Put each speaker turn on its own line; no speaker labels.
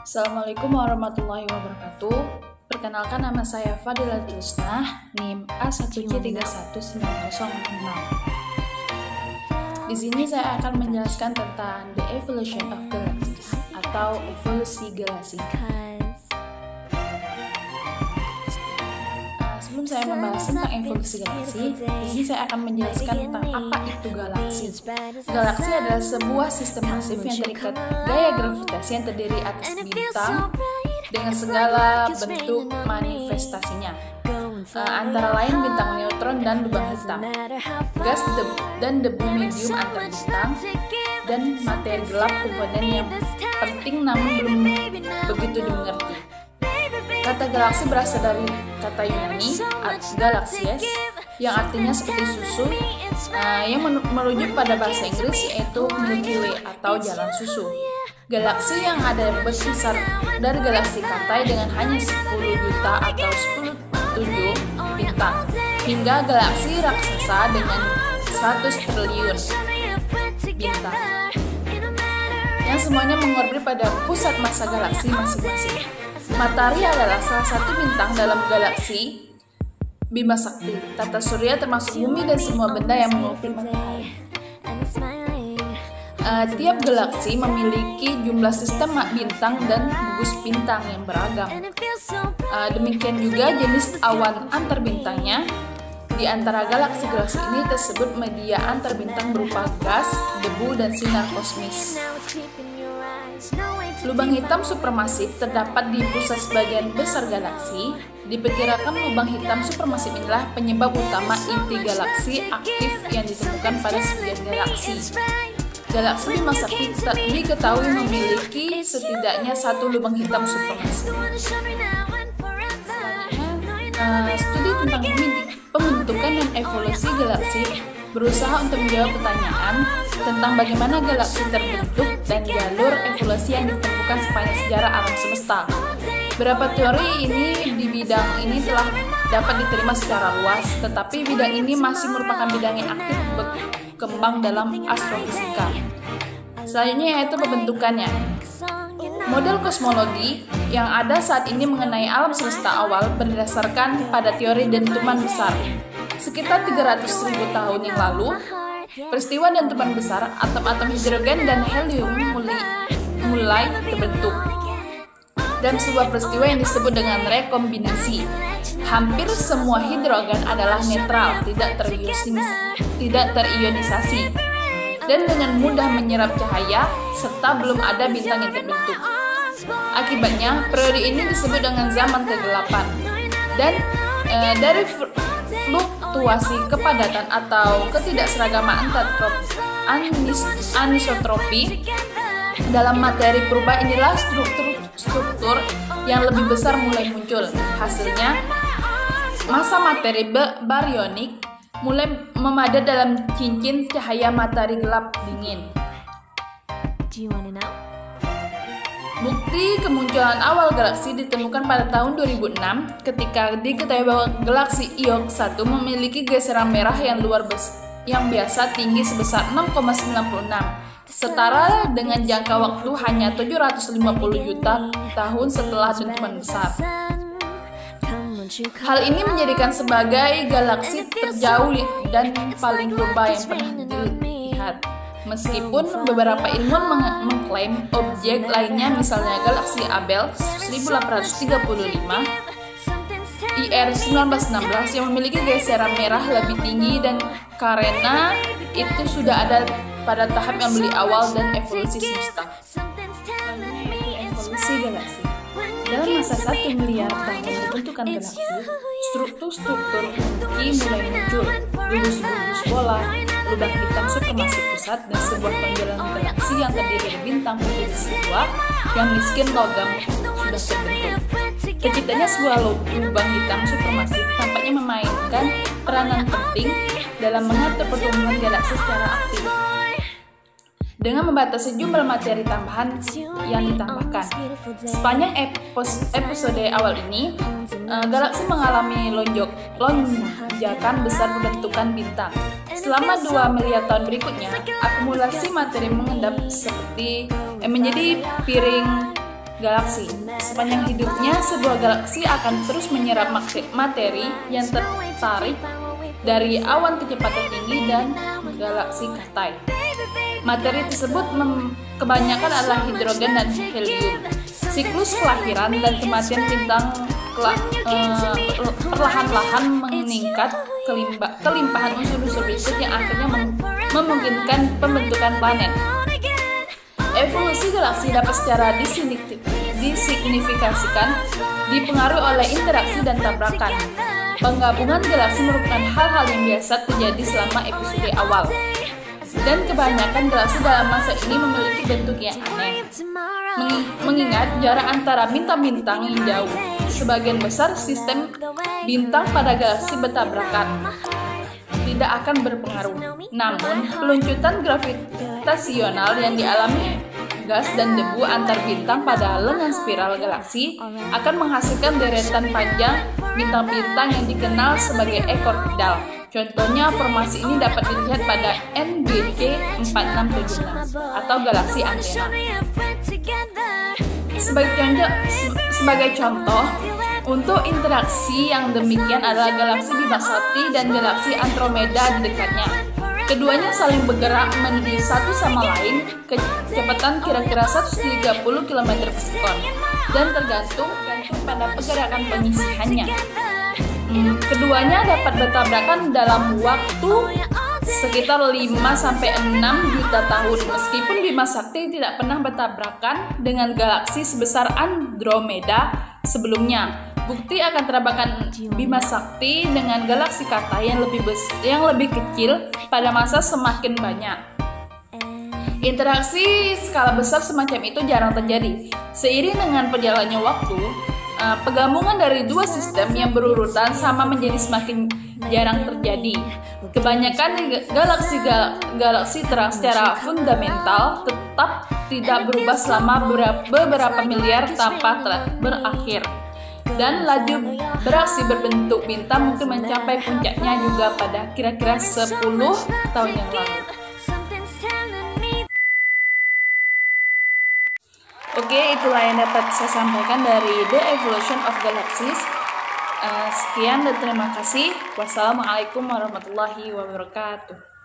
Assalamualaikum warahmatullahi wabarakatuh. Perkenalkan, nama saya Fadila Trisna, NIM A1C31906. Di sini saya akan menjelaskan tentang the evolution of galaxies atau evolusi galaksi. Sebelum saya membahas tentang evolusi galaksi, di sini saya akan menjelaskan tentang apa itu galaksi. Galaksi adalah sebuah sistem masif yang terikat gaya gravitasi yang terdiri atas bintang dengan segala bentuk manifestasinya, antara lain bintang neutron dan lubang hitam, gas dan debu medium antar bintang, dan materi gelap komponen yang penting namun belum begitu dimengerti. Kata galaksi berasal dari kata Yunani galaxies yang artinya seperti susu, yang merujuk pada bahasa Inggris yaitu Milky Way atau jalan susu. Galaksi yang ada berkisar dari galaksi Katai dengan hanya 10 juta atau 10⁷ bintang hingga galaksi raksasa dengan 100 triliun bintang, yang semuanya mengorbit pada pusat massa galaksi masing-masing. Matahari adalah salah satu bintang dalam galaksi Bima Sakti, tata surya termasuk bumi dan semua benda yang mengelilingi matahari. Tiap galaksi memiliki jumlah sistem bintang dan gugus bintang yang beragam. Demikian juga jenis awan antar bintangnya. Di antara galaksi-galaksi ini tersebut media antar bintang berupa gas, debu, dan sinar kosmis. Lubang hitam supermasif terdapat di pusat sebagian besar galaksi. Diperkirakan lubang hitam supermasif inilah penyebab utama inti galaksi aktif yang ditemukan pada sebagian galaksi. Galaksi Bima Sakti diketahui memiliki setidaknya satu lubang hitam supermasif. Selanjutnya, studi tentang pembentukan dan evolusi galaksi berusaha untuk menjawab pertanyaan tentang bagaimana galaksi terbentuk dan jalur evolusi yang ditemukan sepanjang sejarah alam semesta. Beberapa teori di bidang ini telah dapat diterima secara luas, tetapi bidang ini masih merupakan bidang yang aktif berkembang dalam astrofisika. Selanjutnya yaitu pembentukannya. Model kosmologi yang ada saat ini mengenai alam semesta awal berdasarkan pada teori dentuman besar. Sekitar 300.000 tahun yang lalu, peristiwa dentuman besar, atom-atom hidrogen dan helium mulai terbentuk. Dan sebuah peristiwa yang disebut dengan rekombinasi. Hampir semua hidrogen adalah netral, tidak terionisasi, dan dengan mudah menyerap cahaya, serta belum ada bintang yang terbentuk. Akibatnya, periode ini disebut dengan zaman kegelapan. Dan dari fluktuasi kepadatan atau ketidakseragaman anisotropi dalam materi purba, inilah struktur yang lebih besar mulai muncul. Hasilnya, massa materi barionik mulai memadat dalam cincin cahaya matahari gelap dingin. Bukti kemunculan awal galaksi ditemukan pada tahun 2006 ketika diketahui bahwa galaksi Iok 1 memiliki geseran merah yang biasa tinggi sebesar 6,96, setara dengan jangka waktu hanya 750 juta tahun setelah dentuman besar. Hal ini menjadikan sebagai galaksi terjauh dan paling purba yang pernah dilihat. Meskipun beberapa ilmuwan mengklaim objek lainnya, misalnya galaksi Abell 1835, IR 1916 yang memiliki geseran merah lebih tinggi, dan karena itu sudah ada pada tahap yang lebih awal dan evolusi semesta. Evolusi galaksi. Dalam masa 1 miliar tahun pembentukan galaksi, struktur-struktur inti mulai muncul, gugus-gugus bola, lubang hitam supermasif pusat, dan sebuah tonjolan galaksi yang terdiri dari bintang putih sebuah yang miskin logam sudah terbentuk. Terciptanya sebuah lubang hitam supermasif tampaknya memainkan peranan penting dalam mengatur pertumbuhan galaksi secara aktif dengan membatasi jumlah materi tambahan yang ditambahkan. Sepanjang episode awal ini, galaksi mengalami lonjakan besar pembentukan bintang. Selama 2 miliar tahun berikutnya, akumulasi materi mengendap menjadi piring galaksi. Sepanjang hidupnya, sebuah galaksi akan terus menyerap materi yang tertarik dari awan kecepatan tinggi dan galaksi Katai. Materi tersebut kebanyakan adalah hidrogen dan helium. Siklus kelahiran dan kematian bintang perlahan-lahan meningkat kelimpahan unsur-unsur berikut yang akhirnya memungkinkan pembentukan planet. Evolusi galaksi dapat secara disignifikasikan dipengaruhi oleh interaksi dan tabrakan. Penggabungan galaksi merupakan hal-hal yang biasa terjadi selama episode awal. Dan kebanyakan galaksi dalam masa ini memiliki bentuk yang aneh. Mengingat jarak antara bintang-bintang yang jauh, sebagian besar sistem bintang pada galaksi bertabrakan tidak akan berpengaruh. Namun, peluncuran gravitasional yang dialami gas dan debu antar bintang pada lengan spiral galaksi akan menghasilkan deretan panjang bintang-bintang yang dikenal sebagai ekor pedal. Contohnya, formasi ini dapat dilihat pada NGC 4676 atau galaksi antena. Sebagai contoh, untuk interaksi yang demikian adalah galaksi Bima Sakti dan galaksi Andromeda di dekatnya. Keduanya saling bergerak menuju satu sama lain kecepatan kira-kira 130 km per sekon dan tergantung pada pergerakan penyisihannya. Keduanya dapat bertabrakan dalam waktu sekitar 5-6 juta tahun. Meskipun Bima Sakti tidak pernah bertabrakan dengan galaksi sebesar Andromeda sebelumnya, bukti akan tabrakan Bima Sakti dengan galaksi Katai yang lebih kecil pada masa semakin banyak. Interaksi skala besar semacam itu jarang terjadi. Seiring dengan berjalannya waktu, penggabungan dari dua sistem yang berurutan sama menjadi semakin jarang terjadi. Kebanyakan galaksi terang secara fundamental tetap tidak berubah selama beberapa miliar tanpa berakhir. Dan laju beraksi berbentuk bintang mungkin mencapai puncaknya juga pada kira-kira 10 tahun yang lalu. Oke, itulah yang dapat saya sampaikan dari The Evolution of Galaxies. Sekian dan terima kasih. Wassalamualaikum warahmatullahi wabarakatuh.